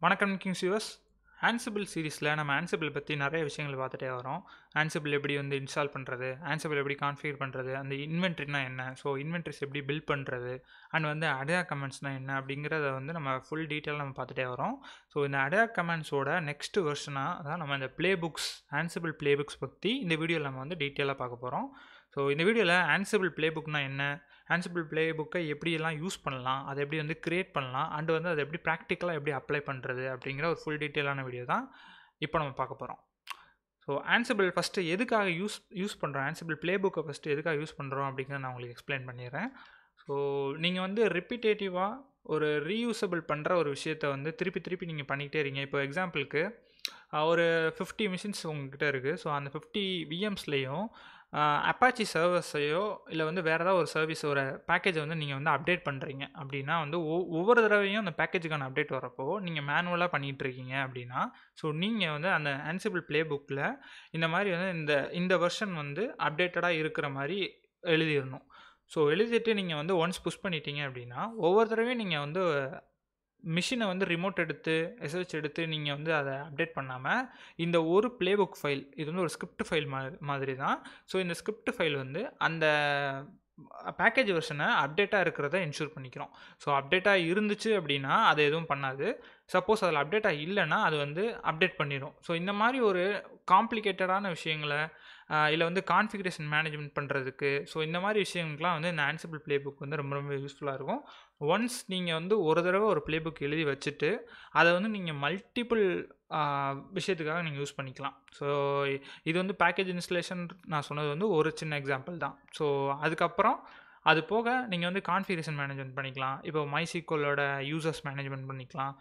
வணக்கம் Kings US Ansible சீரிஸில் நம்ம ஆன்சிபிள் பற்றி நிறைய விஷயங்கள் பார்த்துட்டே வரோம். ஆன்சிபிள் எப்படி இன்ஸ்டால் பண்ணுறது, ஆன்சிபிள் எப்படி கான்ஃபிகர் பண்ணுறது, அந்த இன்வென்ட்ரினா என்ன, ஸோ இன்வென்ட்ரிஸ் எப்படி பில்ட் பண்ணுறது, அண்ட் அடையா கமெண்ட்ஸ்னால் என்ன அப்படிங்கிறத நம்ம ஃபுல் டீட்டெயிலாக நம்ம பார்த்துட்டே வரோம். ஸோ இந்த அடையா கமெண்ட்ஸோட நெக்ஸ்ட் வெர்ஷனாக தான் நம்ம இந்த play books, Ansible play books பற்றி இந்த வீடியோவில் நம்ம டீட்டெயிலாக பார்க்க போகிறோம். ஸோ இந்த வீடியோவில் ஆன்சிபிள் ப்ளே புக்னால் என்ன, ஆன்சிபிள் ப்ளே புக்கை எப்படியெல்லாம் யூஸ் பண்ணலாம், அதை எப்படி க்ரியேட் பண்ணலாம், அண்டு அதை எப்படி ப்ராக்டிக்கலாக எப்படி அப்ளை பண்ணுறது அப்படிங்கிற ஒரு ஃபுல் டீட்டெயிலான வீடியோ தான் இப்போ நம்ம பார்க்க போகிறோம். ஸோ ஆன்சிபிள் ஃபஸ்ட்டு எதுக்காக யூஸ் பண்ணுறோம், ஆன்சிபிள் ப்ளே புக்கை ஃபஸ்ட்டு எதுக்காக யூஸ் பண்ணுறோம் அப்படிங்கிறத நான் உங்களுக்கு எக்ஸ்பிளைன் பண்ணிடுறேன். ஸோ நீங்கள் ரிப்பீட்டேட்டிவாக ஒரு ரீயூசபிள் பண்ணுற ஒரு விஷயத்தை திருப்பி நீங்கள் பண்ணிக்கிட்டே இருக்கீங்க. இப்போ எக்ஸாம்பிளுக்கு ஒரு 50 மிஷின்ஸ் உங்கள்கிட்ட இருக்குது. ஸோ அந்த 50 விஎம்ஸ்லேயும் அப்பாச்சி சர்வர்ஸையோ இல்லை வேறு ஏதாவது ஒரு சர்வீஸ், ஒரு பேக்கேஜை நீங்கள் அப்டேட் பண்ணுறீங்க அப்படின்னா ஒவ்வொரு தடவையும் அந்த பேக்கேஜுக்கான அப்டேட் வரப்போ நீங்கள் மேனுவலாக பண்ணிகிட்ருக்கீங்க அப்படின்னா, ஸோ நீங்கள் அந்த ஆன்சிபிள் ப்ளே புக்கில் இந்த மாதிரி இந்த வெர்ஷன் அப்டேட்டடாக இருக்கிற மாதிரி எழுதிடணும். ஸோ எழுதிட்டு நீங்கள் ஒன்ஸ் புஷ் பண்ணிட்டீங்க அப்படின்னா ஒவ்வொரு தடவையும் நீங்கள் மிஷினை ரிமோட் எடுத்து எஸ்ஹெச் எடுத்து நீங்கள் அதை அப்டேட் பண்ணாமல் இந்த ஒரு ப்ளே புக் ஃபைல், இது ஒரு ஸ்கிரிப்ட் ஃபைல் மாதிரி தான். ஸோ இந்த ஸ்கிரிப்ட் ஃபைல் அந்த பேக்கேஜ் வெர்ஷனை அப்டேட்டாக இருக்கிறத என்ஷூர் பண்ணிக்கிறோம். ஸோ அப்டேட்டாக இருந்துச்சு அப்படின்னா அது எதுவும் பண்ணாது. சப்போஸ் அதில் அப்டேட்டாக இல்லைன்னா அது அப்டேட் பண்ணிடும். ஸோ இந்த மாதிரி ஒரு காம்ப்ளிகேட்டடான விஷயங்களை இல்லை கான்ஃபிகரேஷன் மேனேஜ்மெண்ட் பண்ணுறதுக்கு, ஸோ இந்த மாதிரி விஷயங்களுக்குலாம் இந்த ஆன்சிபிள் ப்ளே புக் ரொம்ப ரொம்ப யூஸ்ஃபுல்லாக இருக்கும். ஒன்ஸ் நீங்கள் ஒரு தடவை ஒரு ப்ளே புக் எழுதி வச்சுட்டு அதை நீங்கள் மல்டிபிள் விஷயத்துக்காக நீங்கள் யூஸ் பண்ணிக்கலாம். ஸோ இது பேக்கேஜ் இன்ஸ்டலேஷன் நான் சொன்னது ஒரு சின்ன எக்ஸாம்பிள் தான். ஸோ அதுக்கப்புறம் அது போக நீங்கள் கான்ஃபிகரேஷன் மேனேஜ்மெண்ட் பண்ணிக்கலாம். இப்போ MySQLோட யூசர்ஸ் மேனேஜ்மெண்ட் பண்ணிக்கலாம்,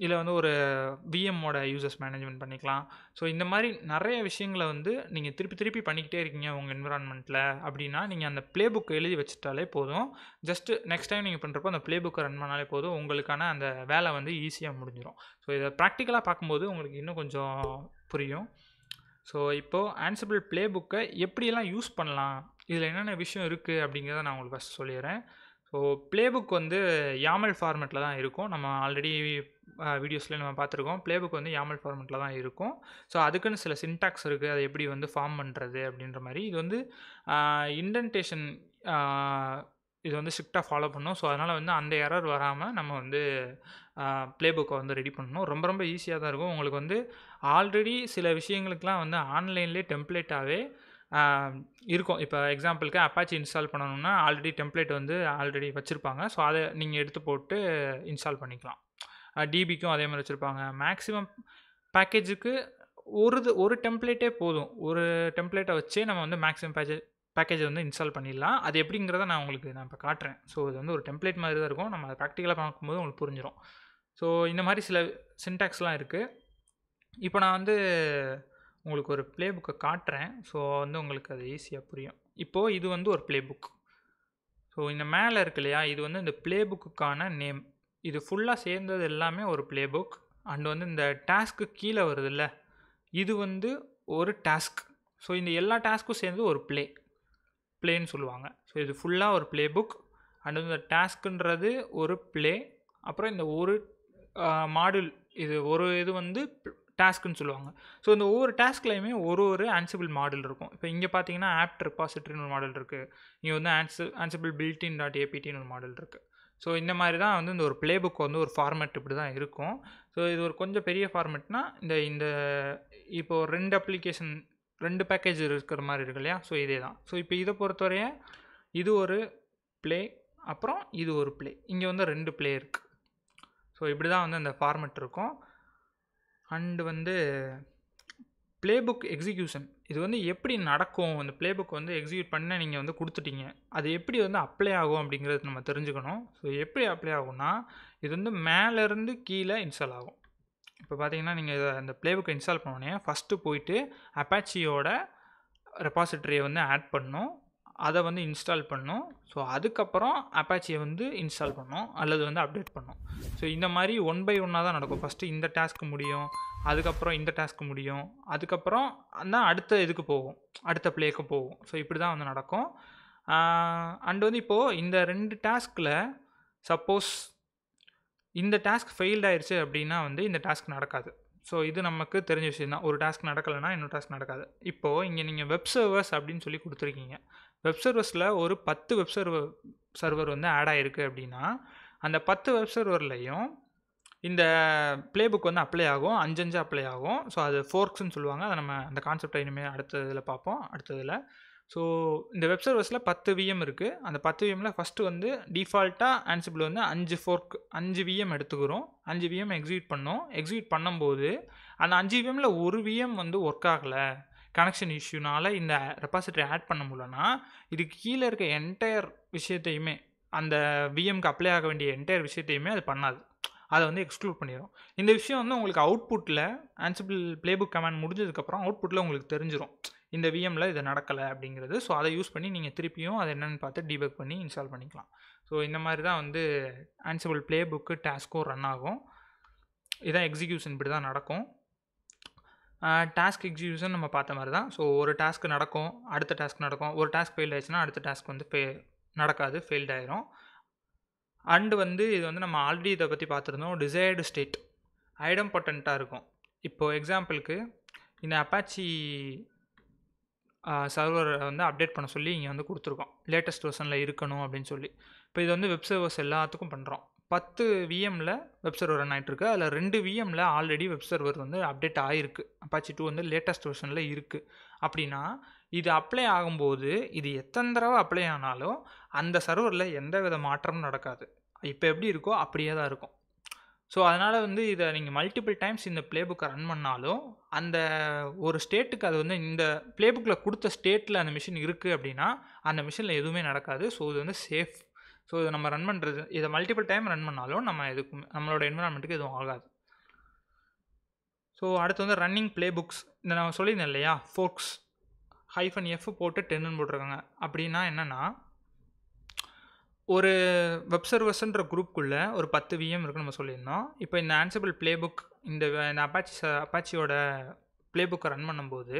இல்லை ஒரு விஎம்மோட யூசர்ஸ் மேனேஜ்மெண்ட் பண்ணிக்கலாம். ஸோ இந்த மாதிரி நிறைய விஷயங்களை நீங்கள் திருப்பி பண்ணிக்கிட்டே இருக்கீங்க உங்கள் என்விரான்மெண்ட்டில் அப்படின்னா நீங்கள் அந்த ப்ளே புக்கை எழுதி வச்சுட்டாலே போதும். ஜஸ்ட்டு நெக்ஸ்ட் டைம் நீங்கள் பண்ணுறப்போ அந்த ப்ளே புக்கை ரன் பண்ணாலே போதும், உங்களுக்கான அந்த வேலை ஈஸியாக முடிஞ்சிடும். ஸோ இதை ப்ராக்டிக்கலாக பார்க்கும்போது உங்களுக்கு இன்னும் கொஞ்சம் புரியும். ஸோ இப்போது ஆன்சிபிள் ப்ளே புக்கை எப்படியெல்லாம் யூஸ் பண்ணலாம், இதில் என்னென்ன விஷயம் இருக்குது அப்படிங்கிறத நான் உங்களுக்கு ஃபஸ்ட் சொல்லிடுறேன். ஸோ ப்ளே புக் YAML ஃபார்மேட்டில் தான் இருக்கும். நம்ம ஆல்ரெடி வீடியோஸில் நம்ம பார்த்துருக்கோம். ப்ளே புக் YAML ஃபார்மேட்டில் தான் இருக்கும். ஸோ அதுக்குன்னு சில சின்டாக்ஸ் இருக்குது, அதை எப்படி ஃபார்ம் பண்ணுறது அப்படின்ற மாதிரி. இது இண்டென்டேஷன் இது ஸ்ட்ரிக்டாக ஃபாலோ பண்ணணும். ஸோ அதனால் அந்த எரர் வராமல் நம்ம ப்ளே புக்கை ரெடி பண்ணணும். ரொம்ப ரொம்ப ஈஸியாக தான் இருக்கும். உங்களுக்கு ஆல்ரெடி சில விஷயங்களுக்கெலாம் ஆன்லைன்லேயே டெம்ப்ளேட்டாகவே இருக்கும். இப்போ எக்ஸாம்பிளுக்கு அப்பாச்சி இன்ஸ்டால் பண்ணணும்னா ஆல்ரெடி டெம்ப்ளேட் ஆல்ரெடி வச்சுருப்பாங்க. ஸோ அதை நீங்கள் எடுத்து போட்டு இன்ஸ்டால் பண்ணிக்கலாம். டிபிக்கும் அதே மாதிரி வச்சுருப்பாங்க. மேக்ஸிமம் பேக்கேஜுக்கு ஒரு டெம்ப்ளேட்டே போதும். ஒரு டெம்ப்ளேட்டை வச்சே நம்ம மேக்ஸிமம் பேக்கேஜை இன்ஸ்டால் பண்ணிடலாம். அது எப்படிங்கிறத நான் இப்போ காட்டுறேன். ஸோ இது ஒரு டெம்ப்ளேட் மாதிரி தான் இருக்கும். நம்ம அதை ப்ராக்டிக்கலாக பார்க்கும்போது உங்களுக்கு புரிஞ்சிடும். ஸோ இந்த மாதிரி சில சின்டாக்ஸ்லாம் இருக்குது. இப்போ நான் உங்களுக்கு ஒரு ப்ளே புக்கை காட்டுறேன். ஸோ உங்களுக்கு அது ஈஸியாக புரியும். இப்போது இது ஒரு ப்ளே புக். ஸோ இந்த மேலே இருக்கு இல்லையா, இது இந்த ப்ளே புக்குக்கான நேம். இது ஃபுல்லாக சேர்ந்தது எல்லாமே ஒரு ப்ளே புக். அண்டு இந்த டாஸ்க்கு கீழே வருது இல்லை, இது ஒரு டாஸ்க். ஸோ இந்த எல்லா டாஸ்க்கும் சேர்ந்து ஒரு ப்ளேன்னு சொல்லுவாங்க. ஸோ இது ஃபுல்லாக ஒரு ப்ளே புக். அண்டு இந்த டாஸ்க்குன்றது ஒரு ப்ளே. அப்புறம் இந்த ஒரு மாடியூல், இது டாஸ்க்குன்னு சொல்லுவாங்க. ஸோ இந்த ஒவ்வொரு டாஸ்க்லையுமே ஒரு ஆன்சிபிள் மாடல் இருக்கும். இப்போ இங்கே பார்த்தீங்கன்னா ஆப்ட் ரெபாசிட்டரின்னு ஒரு மாடல் இருக்குது. இங்கே ஆன்சிபிள் பில்டின் .apt ஒரு மாடல் இருக்குது. ஸோ இந்த மாதிரி தான் இந்த ஒரு ப்ளே புக் ஒரு ஃபார்மேட் இப்படி தான் இருக்கும். ஸோ இது ஒரு கொஞ்சம் பெரிய ஃபார்மேட்னா இந்த இப்போது 2 அப்ளிகேஷன் 2 பேக்கேஜ் இருக்கிற மாதிரி இருக்கு இல்லையா. ஸோ இதே தான். ஸோ இப்போ இதை பொறுத்தவரைய இது ஒரு ப்ளே, அப்புறம் இது ஒரு ப்ளே, இங்கே 2 ப்ளே இருக்குது. ஸோ இப்படி தான் அந்த ஃபார்மேட் இருக்கும். அண்டு ப்ளே புக் எக்ஸிக்யூஷன் இது எப்படி நடக்கும், அந்த ப்ளே புக் எக்ஸிக்யூட் பண்ண நீங்கள் கொடுத்துட்டீங்க, அது எப்படி அப்ளை ஆகும் அப்படிங்கிறது நம்ம தெரிஞ்சுக்கணும். ஸோ எப்படி அப்ளை ஆகும்னா இது மேலேருந்து கீழே இன்ஸ்டால் ஆகும். இப்போ பார்த்தீங்கன்னா நீங்கள் அந்த ப்ளே புக்கை இன்ஸ்டால் பண்ணோடனே ஃபஸ்ட்டு போயிட்டு அப்பாச்சியோட ரெபாசிட்டரியை ஆட் பண்ணணும், அதை இன்ஸ்டால் பண்ணணும். ஸோ அதுக்கப்புறம் அப்பாச்சியை இன்ஸ்டால் பண்ணணும் அல்லது அப்டேட் பண்ணணும். ஸோ இந்த மாதிரி 1 by 1 தான் நடக்கும். ஃபஸ்ட்டு இந்த டாஸ்க்கு முடியும், அதுக்கப்புறம் இந்த டாஸ்க்கு முடியும், அதுக்கப்புறம் தான் அடுத்த இதுக்கு போகும், அடுத்த ப்ளேக்கு போகும். ஸோ இப்படி தான் நடக்கும். அண்டு இப்போது இந்த 2 டாஸ்கில் சப்போஸ் இந்த டாஸ்க் ஃபெயில்ட் ஆயிருச்சு அப்படின்னா வந்து இந்த டாஸ்க் நடக்காது. ஸோ இது நமக்கு தெரிஞ்ச விஷயம் தான். ஒரு டாஸ்க் நடக்கலைன்னா இன்னொரு டாஸ்க் நடக்காது. இப்போது இங்கே நீங்கள் வெப் சர்வர்ஸ் அப்படின்னு சொல்லி கொடுத்துருக்கீங்க. வெப் சர்வர்ஸில் ஒரு 10 வெப் சர்வர் வந்து ஆட் ஆகிருக்கு அப்படின்னா அந்த 10 வெப் சர்வர்லையும் இந்த ப்ளே புக் வந்து அப்ளை ஆகும். 5 அப்ளை ஆகும். ஸோ அது ஃபோர்க்ஸ்ன்னு சொல்லுவாங்க. அதை நம்ம அந்த கான்செப்டை இனிமேல் அடுத்த இதில் பார்ப்போம். அடுத்ததில் ஸோ இந்த வெப் சர்வர்ஸில் 10 விஎம் இருக்குது. அந்த 10 விஎம்மில் ஃபஸ்ட்டு வந்து டிஃபால்ட்டாக ஆன்சிபிள் வந்து 5 விஎம் எடுத்துக்கிறோம். 5 விஎம் எக்ஸிக்யூட் பண்ணோம். எக்ஸிக்யூட் பண்ணும்போது அந்த 5 விஎம்மில் ஒரு விஎம் வந்து ஒர்க் ஆகலை, கனெக்ஷன் இஷ்யூனால இந்த ரெபாசிட்டரி ஆட் பண்ண முடியலன்னா இதுக்கு கீழே இருக்க என்டையர் விஷயத்தையுமே, அந்த விஎம்க்கு அப்ளை ஆக வேண்டிய என்டையர் விஷயத்தையுமே அது பண்ணாது. அதை வந்து எக்ஸ்க்ளூட் பண்ணிடும். இந்த விஷயம் வந்து உங்களுக்கு அவுட்புட்டில் ஆன்சிபிள் ப்ளேபுக் கமாண்ட் முடிஞ்சதுக்கப்புறம் அவுட்புட்டில் உங்களுக்கு தெரிஞ்சிடும் இந்த விஎம்மில் இது நடக்கலை அப்படிங்கிறது. ஸோ அதை யூஸ் பண்ணி நீங்கள் திருப்பியும் அதை என்னென்னு பார்த்து டீபக் பண்ணி இன்ஸ்டால் பண்ணிக்கலாம். ஸோ இந்த மாதிரி தான் வந்து ஆன்சிபிள் ப்ளேபுக்கு டாஸ்க்கும் ரன் ஆகும். இதான் எக்ஸிக்யூஷன், இப்படி தான் நடக்கும். டாஸ்க் எக்ஸிக்யூஷன் நம்ம பார்த்த மாதிரி தான். ஸோ ஒரு டாஸ்க் நடக்கும், அடுத்த டாஸ்க் நடக்கும். ஒரு டாஸ்க் ஃபெயில் ஆயிடுச்சுன்னா அடுத்த டாஸ்க் வந்து நடக்காது, ஃபெயில்ட் ஆயிரும். அண்டு வந்து இது வந்து நம்ம ஆல்ரெடி இதை பற்றி பார்த்துருந்தோம். டிசைர்டு ஸ்டேட் ஐடம்பொட்டண்ட்டாக இருக்கும். இப்போது எக்ஸாம்பிளுக்கு இந்த அப்பாச்சி சர்வரை வந்து அப்டேட் பண்ண சொல்லி இங்கே வந்து கொடுத்துருக்கோம். லேட்டஸ்ட் வெர்ஷனில் இருக்கணும் அப்படின்னு சொல்லி. இப்போ இது வந்து வெப் சர்வர்ஸ் எல்லாத்துக்கும் பண்ணுறோம். 10 விஎம்மில் வெப் சர்வர் ரன் ஆகிட்டுருக்கு. அதில் 2 விஎம்மில் ஆல்ரெடி வெப் சர்வர் வந்து அப்டேட் ஆகிருக்கு. அப்பாச்சி 2 வந்து லேட்டஸ்ட் வெர்ஷனில் இருக்குது. அப்படின்னா இது அப்ளை ஆகும்போது இது எத்தனை தடவை அப்ளை ஆனாலும் அந்த சர்வரில் எந்த வித மாற்றமும் நடக்காது. இப்போ எப்படி இருக்கோ அப்படியே தான் இருக்கும். ஸோ அதனால் வந்து இதை நீங்கள் மல்டிபிள் டைம்ஸ் இந்த ப்ளேபுக்கை ரன் பண்ணாலும் அந்த ஒரு ஸ்டேட்டுக்கு அது வந்து இந்த ப்ளேபுக்கில் கொடுத்த ஸ்டேட்டில் அந்த மிஷின் இருக்குது அப்படின்னா அந்த மிஷினில் எதுவுமே நடக்காது. ஸோ இது வந்து சேஃப். ஸோ இதை நம்ம ரன் பண்ணுறது, இதை மல்டிபிள் டைம் ரன் பண்ணாலும் நம்மளோட என்விரான்மெண்ட்டுக்கு எதுவும் ஆகாது. ஸோ அடுத்து வந்து ரன்னிங் ப்ளேபுக்ஸ். இந்த நான் சொல்லியிருந்தேன் இல்லையா, ஃபோர்க்ஸ் -F போட்டு 10ன்னு போட்டிருக்காங்க. அப்படின்னா என்னென்னா, ஒரு வெப் சர்வர்ஸ்ன்ற குரூப்புக்குள்ளே ஒரு 10 விஎம் இருக்குன்னு நம்ம சொல்லியிருந்தோம். இப்போ இந்த ஆன்சிபிள் ப்ளேபுக் இந்த அப்பாச்சியோட ப்ளேபுக்கை ரன் பண்ணும்போது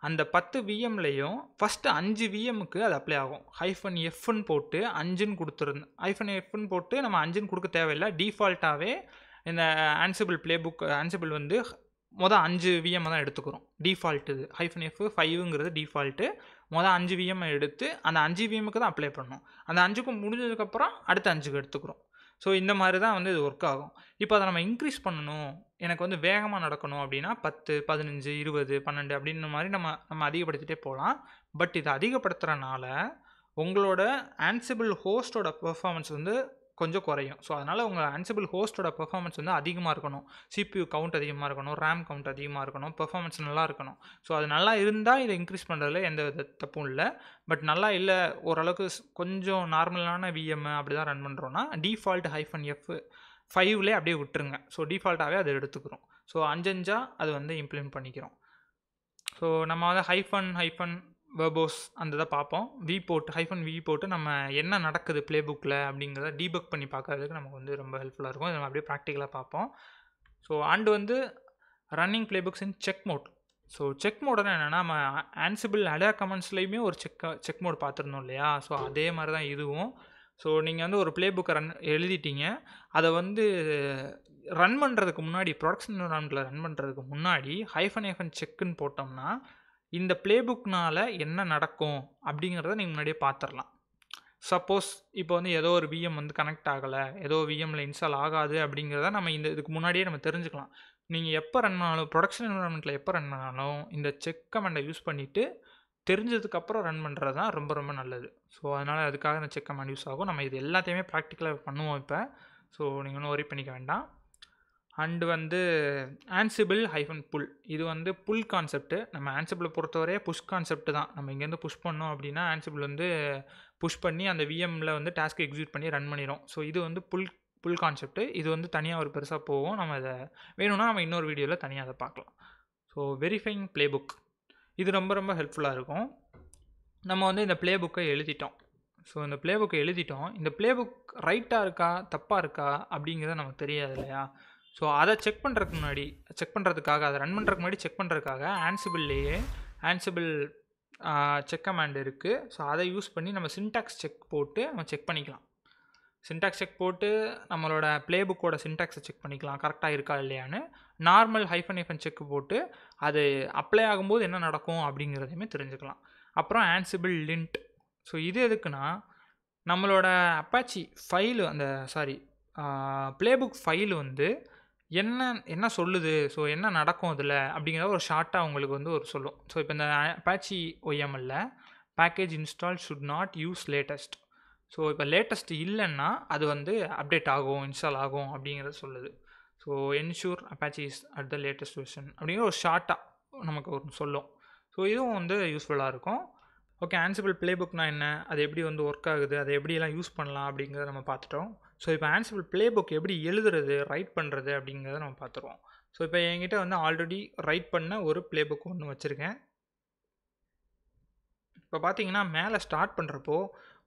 அந்த 10 விஎம்லையும் ஃபஸ்ட்டு 5 விஎம்முக்கு அது அப்ளை ஆகும். -Fன்னு போட்டு 5ன்னு கொடுத்துருந்தோம். -Fன்னு போட்டு நம்ம 5ன்னு கொடுக்க தேவையில்லை. டிஃபால்ட்டாகவே இந்த ஆன்சிபிள் வந்து மொதல் 5 விஎம் தான் எடுத்துக்கிறோம். டிஃபால்ட் இது -F 5ங்கிறது டிஃபால்ட்டு. மொதல் 5 விஎம் எடுத்து அந்த 5 விஎம்முக்கு தான் அப்ளை பண்ணணும். அந்த 5க்கும் முடிஞ்சதுக்கப்புறம் அடுத்த 5க்கு எடுத்துக்கிறோம். ஸோ இந்த மாதிரி தான் வந்து இது ஒர்க் ஆகும். இப்போ அதை நம்ம இன்க்ரீஸ் பண்ணணும், எனக்கு வந்து வேகமாக நடக்கணும் அப்படின்னா 10, 15, 20, 12 அப்படின்ற மாதிரி நம்ம அதிகப்படுத்திகிட்டே போகலாம். பட் இதை அதிகப்படுத்துகிறனால உங்களோட ஆன்சிபிள் ஹோஸ்டோட பெர்ஃபார்மன்ஸ் வந்து கொஞ்சம் குறையும். ஸோ அதனால் உங்கள் ஆன்சிபிள் ஹோஸ்டோட பெர்ஃபார்மன்ஸ் வந்து அதிகமாக இருக்கணும். CPU கவுண்ட் அதிகமாக இருக்கணும், RAM கவுண்ட் அதிகமாக இருக்கணும், பெர்ஃபார்மன்ஸ் நல்லா இருக்கணும். ஸோ அது நல்லா இருந்தால் இதை இன்க்ரீஸ் பண்ணுறதுல எந்த வித தப்பும் இல்லை. பட் நல்லா இல்லை, ஓரளவுக்கு கொஞ்சம் நார்மலான விஎம் அப்படி தான் ரன் பண்ணுறோன்னா டிஃபால்ட் -F 5லே அப்படியே விட்டுருங்க. ஸோ டிஃபால்ட்டாகவே அதை எடுத்துக்கிறோம். ஸோ 5 அது வந்து இம்ப்ளிமெண்ட் பண்ணிக்கிறோம். ஸோ நம்ம வந்து ஹைஃபன் வெர்போஸ் அந்த இதை பார்ப்போம். -V போட்டு நம்ம என்ன நடக்குது ப்ளேபுக்கில் அப்படிங்கிறத டீபக் பண்ணி பார்க்கறதுக்கு நமக்கு வந்து ரொம்ப ஹெல்ப்ஃபுல்லாக இருக்கும். இதை நம்ம அப்படியே ப்ராக்டிக்கலாக பார்ப்போம். ஸோ அண்டு வந்து running playbooks in check mode. So check மோடுனா என்னென்னா, நம்ம ஆன்சிபிள் அடா கமெண்ட்ஸ்லையுமே ஒரு செக் மோட் பார்த்துருந்தோம் இல்லையா. ஸோ அதே மாதிரி தான் இதுவும். ஸோ நீங்கள் வந்து ஒரு ப்ளேபுக்கை எழுதிட்டீங்க, அதை வந்து ரன் பண்ணுறதுக்கு முன்னாடி, ப்ரொடக்ஷன் என்விரான்மெண்ட்டில் ரன் பண்ணுறதுக்கு முன்னாடி -F செக்குன்னு போட்டோம்னா இந்த ப்ளேபுக்னால் என்ன நடக்கும் அப்படிங்கிறத நீங்கள் முன்னாடியே பார்த்துடலாம். சப்போஸ் இப்போ வந்து ஏதோ ஒரு விஎம் வந்து கனெக்ட் ஆகலை, ஏதோ விஎம்மில் இன்ஸ்டால் ஆகாது அப்படிங்கிறத நம்ம இதுக்கு முன்னாடியே நம்ம தெரிஞ்சுக்கலாம். நீங்கள் எப்போ ரன் பண்ணாலும், ப்ரொடக்ஷன் என்விரான்மெண்ட்டில் எப்போ ரன் பண்ணாலும் இந்த செக் கமாண்டை யூஸ் பண்ணிவிட்டு தெரிஞ்சதுக்கப்புறம் ரன் பண்ணுறது தான் ரொம்ப ரொம்ப நல்லது. ஸோ அதனால் அதுக்காக இந்த செக் கமாண்ட் யூஸ் ஆகும். நம்ம இது எல்லாத்தையுமே ப்ராக்டிக்கலாக பண்ணுவோம் இப்போ. ஸோ நீங்கள் ஒன்றும் ஒரி பண்ணிக்க வேண்டாம். அண்டு வந்து ஆன்சிபிள் -புல், இது வந்து புல் கான்செப்ட்டு. நம்ம ஆன்சிபிளை பொறுத்தவரையே புஷ் கான்செப்ட் தான். நம்ம இங்கேருந்து புஷ் பண்ணோம் அப்படின்னா ஆன்சிபிள் வந்து புஷ் பண்ணி அந்த விஎம்மில் வந்து டாஸ்க் எக்ஸிக்யூட் பண்ணி ரன் பண்ணிடும். ஸோ இது வந்து புல் கான்செப்ட்டு. இது வந்து தனியாக ஒரு பெருசாக போகும். நம்ம இதை வேணும்னா நம்ம இன்னொரு வீடியோவில் தனியாக அதை பார்க்கலாம். ஸோ வெரிஃபைங் ப்ளேபுக், இது ரொம்ப ரொம்ப ஹெல்ப்ஃபுல்லாக இருக்கும். நம்ம வந்து இந்த ப்ளேபுக்கை எழுதிட்டோம். ஸோ இந்த ப்ளேபுக்கை எழுதிட்டோம். இந்த ப்ளேபுக் ரைட்டாக இருக்கா தப்பாக இருக்கா அப்படிங்கிறது நமக்கு தெரியாது இல்லையா. ஸோ அதை செக் பண்ணுறதுக்காக அதை ரன் பண்ணுறதுக்கு முன்னாடி செக் பண்ணுறதுக்காக ஆன்சிபிள்லேயே ஆன்சிபிள் செக் கமாண்ட் இருக்குது. ஸோ அதை யூஸ் பண்ணி நம்ம சின்டாக்ஸ் செக் போட்டு நம்ம செக் பண்ணிக்கலாம். சின்டாக்ஸ் செக் போட்டு நம்மளோட ப்ளேபுக்கோட சின்டாக்ஸை செக் பண்ணிக்கலாம் கரெக்டாக இருக்கா இல்லையான்னு. நார்மல் ஹைஃபன் செக் போட்டு அது அப்ளை ஆகும்போது என்ன நடக்கும் அப்படிங்கிறதையுமே தெரிஞ்சுக்கலாம். அப்புறம் ஆன்சிபிள் லிண்ட். ஸோ இது எதுக்குன்னா நம்மளோட அப்பாச்சி ஃபைலு அந்த ப்ளேபுக் ஃபைல் வந்து என்ன சொல்லுது, ஸோ என்ன நடக்கும் அதில் அப்படிங்கிற ஒரு ஷார்ட்டாக உங்களுக்கு வந்து ஒரு சொல்லும். ஸோ இப்போ இந்த Apache OYAML package install should not use latest. So இப்போ லேட்டஸ்ட் இல்லைன்னா அது வந்து அப்டேட் ஆகும், இன்ஸ்டால் ஆகும் அப்படிங்கிறது சொல்லுது. So ensure Apache is at the latest version அப்படிங்கிற ஒரு ஷார்ட்டாக நமக்கு ஒரு சொல்லும். ஸோ இதுவும் வந்து யூஸ்ஃபுல்லாக இருக்கும். ஓகே, ஆன்சிபிள் ப்ளேபுக்னா என்ன, அது எப்படி வந்து ஒர்க் ஆகுது, அதை எப்படியெல்லாம் யூஸ் பண்ணலாம் அப்படிங்கிறத நம்ம பார்த்துட்டோம். ஸோ இப்போ ஆன்சிபிள் ப்ளேபுக் எப்படி எழுதுறது, ரைட் பண்ணுறது அப்படிங்கிறத நம்ம பார்த்துருவோம். ஸோ இப்போ என்கிட்ட வந்து ஆல்ரெடி ரைட் பண்ண ஒரு ப்ளேபுக் ஒன்று வச்சுருக்கேன். இப்போ பார்த்தீங்கன்னா மேலே ஸ்டார்ட் பண்ணுறப்போ